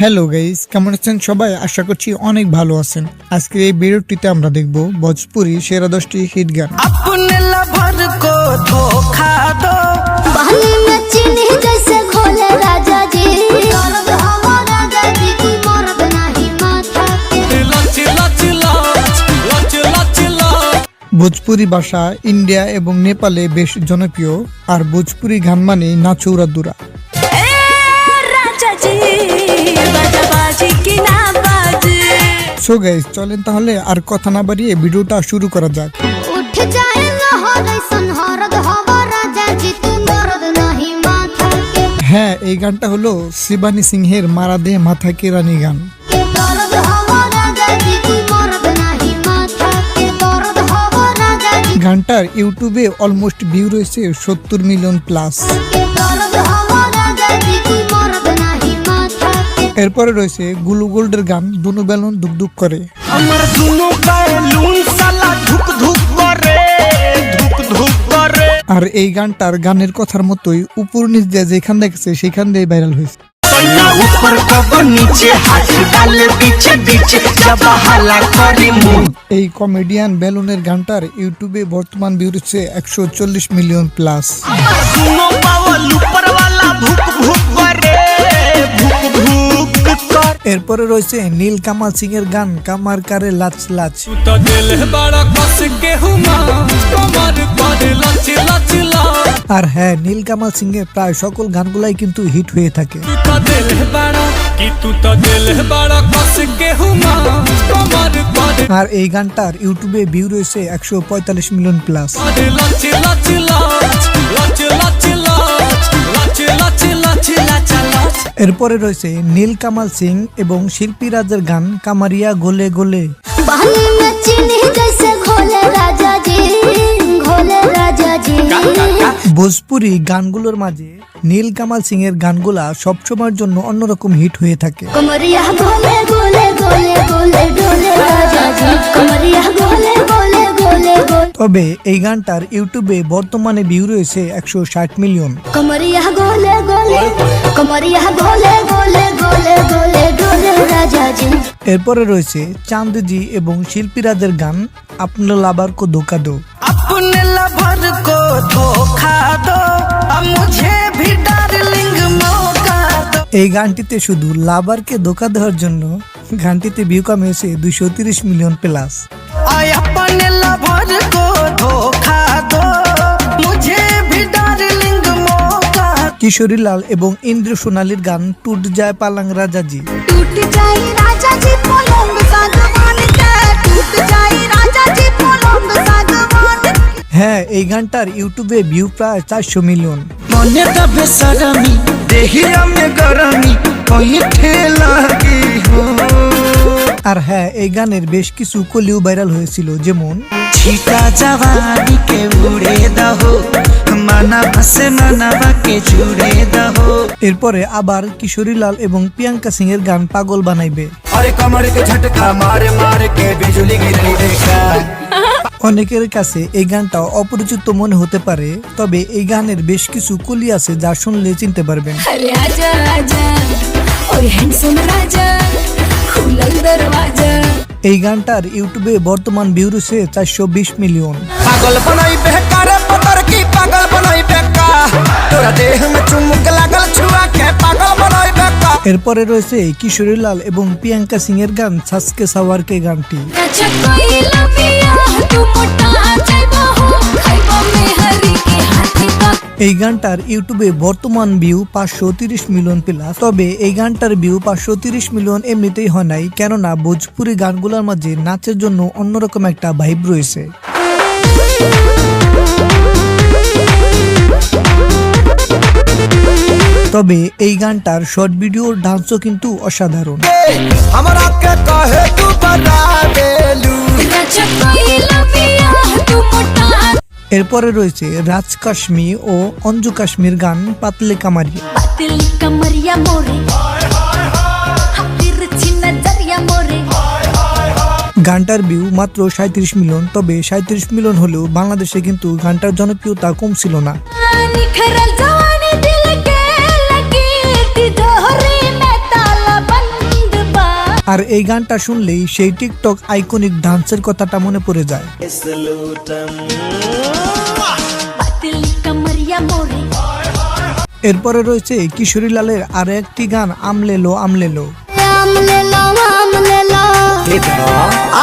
Hello guys, কেমন আছেন সবাই? আশা করছি অনেক ভালো আছেন। আজকের এই ভিডিওটিতে আমরা দেখব ভোজপুরি সেরা 10টি হিট গান। अपने लवर को धोखा दो पानी में चीनी जैसे घोले राजा जी दर्द हमारा राजा जी की मर्द नहीं माथा लच लच लच लच लच लच। ভোজপুরি ভাষা ইন্ডিয়া এবং নেপালে বেশ জনপ্রিয়। আর ভোজপুরি গান মানে নাচৌরা দুরা। সো গাইস, চলেন তাহলে আর কথা না বাড়িয়ে ভিডিওটা শুরু করা যাক। उठ जाए लहर ऐसन हरद हवा राजा जी तू मर्द नहीं माथा হ্যাঁ, এই গানটা হলো শিবানী সিংহের মারা দে মাথা কে রানী গান। के दर्द हवा राजा जी की मर्द नहीं माथा के दर्द हवा राजा जी গানটার ইউটিউবে অলমোস্ট ভিউ রয়েছে 70 মিলিয়ন প্লাস। के दर्द हवा राजा जी की मर्द नहीं माथा এরপরে রয়েছে গুলু গোল্ডের গান দুনু বেলুন ধুক ধুক করে। हमर दुनु बैलून साला धुक धुक करे धुक धुक करे। আর এই গানটার গানের কথার মতোই উপর নিচ দিয়ে যেখান দেখেছে সেখান দিয়ে ভাইরাল হয়েছে। सैया ऊपर कब नीचे हाथ डाले पीछे पीछे जब हला करी मुंह। এই कमेडियन বেলুনের গানটার ইউটিউবে বর্তমান ভিউ রয়েছে 140 মিলিয়ন প্লাস। दुनु पावल ऊपर वाला भुक भुक करे भुक भुक कर। এরপরে রয়েছে নীল কামাল সিং এর গান কামার কারে লাচ লাচ। तू तो दिल बड़ा कस के हुमा कमर करे लच लच लच। আর হ্যাঁ, নীল কামাল সিং এর প্রায় সকল গানগুলাই কিন্তু হিট হয়ে থাকে। तू तो दिल बड़ा कि तू तो दिल बड़ा कस के हुमा कमर करे আর এই গানটার ইউটিউবে ভিউ রয়েছে 145 মিলিয়ন প্লাস। लच लच लच लच लच लच लच लच लच लच लच। এরপরে রয়েছে নীল কামাল সিং এবং শিল্পী রাজের গান কামারিয়া গোলে গোলে। पानी में चीनी जैसे घोले राजा जी घोले राजा जी ভোজপুরি গানগুলোর মাঝে নীল কামাল সিং এর গানগুলা সবসময়ের জন্য অন্যরকম হিট হয়ে থাকে। कमरिया गोले गोले गोले गोले डोले राजा जी कमरिया गोले गोले गोले गोले তবে এই গানটার ইউটিউবে বর্তমানে ভিউ রয়েছে 160 মিলিয়ন। कमरिया गोले गोले कमरिया गोले गोले गोले गोले डोले राजा जी এরপরে রয়েছে চাঁদজি এবং শিল্পী রাজের গান আপনার লাভার কো ধোকা দো। अपने लवर को धोखा दो अब मुझे भी डार्लिंग मौका दो। এই গানটিতে শুধু লাভারকে ধোকা দেওয়ার জন্য গানটিতে ভিউ কমেছে 230 মিলিয়ন প্লাস। आय अपने लवर को धोखा दो मुझे भी डार्लिंग मौका दो। কিশোরী লাল এবং ইন্দ্র সোনালীর গান টুট যায় পালাং রাজাজি। टूट जाए राजा जी पलंग सागवान के टूट जाए राजा जी पलंग सागवान হ্যাঁ, এই গানটার ইউটিউবে ভিউ প্রায় 400 মিলিয়ন। मने दबे सरमी देहिया में गरमी कहीं ठेला की हो। আর হ্যাঁ, এই গানের বেশ কিছু কলিও ভাইরাল হয়েছিল, যেমন छीटा जवानी के उड़े दहो माना से मानवा के जुड़े दहो। এরপরে আবার কিশোরী লাল এবং প্রিয়াঙ্কা সিং এর গান পাগল বানাইবে। अरे कमर के झटका मारे मारे के बिजली गिरी देखा। অনেকের কাছে এই গানটা অপরিচিত মনে হতে পারে, তবে এই গানের বেশ কিছু কলি আছে যা শুনলে চিনতে পারবেন। अरे आजा आजा ओए हैंडसम राजा खुलल दरवाजा। এই গানটার ইউটিউবে বর্তমান ভিউ রয়েছে 420 মিলিয়ন। पागल बनाई बेकार पतर की पागल बनाई बेका तोरा देह में चुमुक लागल छुआ के पागल बनाई बेका। এরপরে রয়েছে কিশোরী লাল এবং প্রিয়াঙ্কা সিং এর গান সাসকে সাওয়ারকে গানটি। अच्छा कोई लबिया तू मोटा जाइबो हो खाइबो में हरी के हाथी का। এই গানটার ইউটিউবে বর্তমান ভিউ 530 মিলিয়ন প্লাস। তবে এই গানটার ভিউ 530 মিলিয়ন এমনিতেই হয় নাই, কেননা ভোজপুরি গানগুলোর মাঝে নাচের জন্য অন্যরকম একটা ভাইব রয়েছে। তবে এই গানটার শর্ট ভিডিওর ডান্সও কিন্তু অসাধারণ। हमरा के कहे तू बता देलू अच्छा कोई लबिया तू मोटा। এরপরে রয়েছে রাজ কাশ্মী ও অঞ্জু কাশ্মীর গান পাতলে কামারি। बातिल कमरिया मोरे तिरछी नजरिया मोरे। গানটার ভিউ মাত্র 37 মিলিয়ন। তবে 37 মিলিয়ন হলেও বাংলাদেশে কিন্তু গানটার জনপ্রিয়তা কম ছিল না। निखरल जवानी दिल के लगी तिजोरी में ताला बंद আর এই গানটা শুনলেই সেই টিকটক আইকনিক ডান্সের কথাটা মনে পড়ে যায়। पतली कमरिया मोरे এরপরে রয়েছে কিশোরী লালের আরো একটি গান আমলেলো আমলেলো। আমলে লো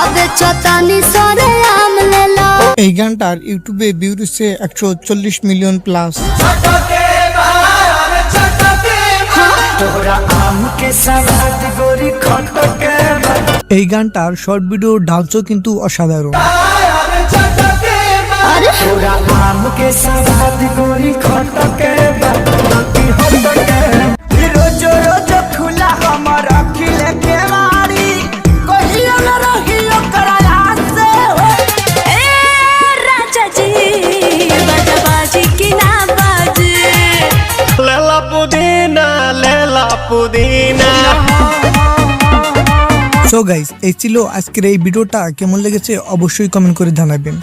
আবে চতানি সরে আমলে লো। এই গানটার ইউটিউবে ভিউ রয়েছে 140 মিলিয়ন প্লাস। এই গানটার শর্ট ভিডিও ডান্সও কিন্তু অসাধারণ। रोज रोज खुला हमर अखिले केवाड़ी कहियो न रहियो कराया से ए राजा जी बाजा बाजी की ना बाजे लेला पुदीना সো গাইস, এই ছিল আজকের এই ভিডিওটা। কেমন লেগেছে অবশ্যই কমেন্ট করে জানাবেন।